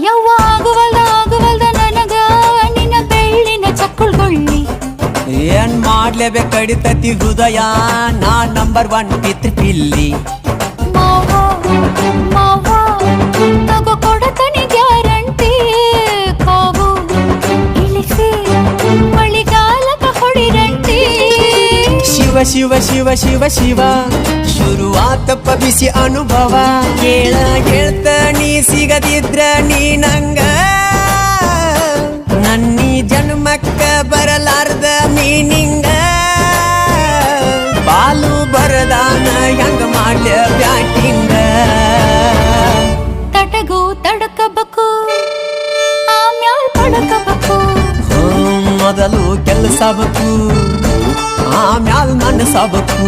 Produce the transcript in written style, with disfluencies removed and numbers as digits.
ಯವ್ವ ಆಗುವಲ್ದ ನನಗ ನಿನ್ನ ಬೆಳ್ಳಿನ ಚಕ್ಕುಳ್ಗೊಳ್ಳಿ ಏನ್ ಮಾಡ್ಲೇಬೇಕು ಕಡಿತತಿ ಹೃದಯ ನಾ ನಂಬರ್ 1 ಪಿತೃ ಪಿಲ್ಲಿ ಮಾವ ಮಾವ ತಗೋ ಕೊಡತನಿ ಗ್ಯಾರಂಟಿ ಕಾವು ಇಳಿಸಿ ಮಳಿಗಾಲಕ ಹೊಡಿರಂಟಿ ಶಿವ ಶಿವ ಶಿವ ಶಿವ ಶಿವ ಶುರುವಾತಪ್ಪ ಬಿಸಿ ಅನುಭವ ಹೇಳ್ತ ನೀ ಸಿಗದಿದ್ರ ನೀ ನಂಗ ನನ್ನೀ ಜನ್ಮಕ್ಕ ಬರಲಾರ್ದ ಮೀನಿಂಗ ಬಾಲು ಬರದಾನ ಹೆಂಗ ಮಾಡ್ಯ ಬ್ಯಾಟಿಂಗ ತಟಗೂ ತಡಕಬೇಕು ಆಮ್ಯಾಲ್ ಪಡಕಬೇಕು ಮೊದಲು ಕೆಲಸ ಬೇಕು ಆಮ್ಯಾಲ್ ಮನಸ್ಸಬೇಕು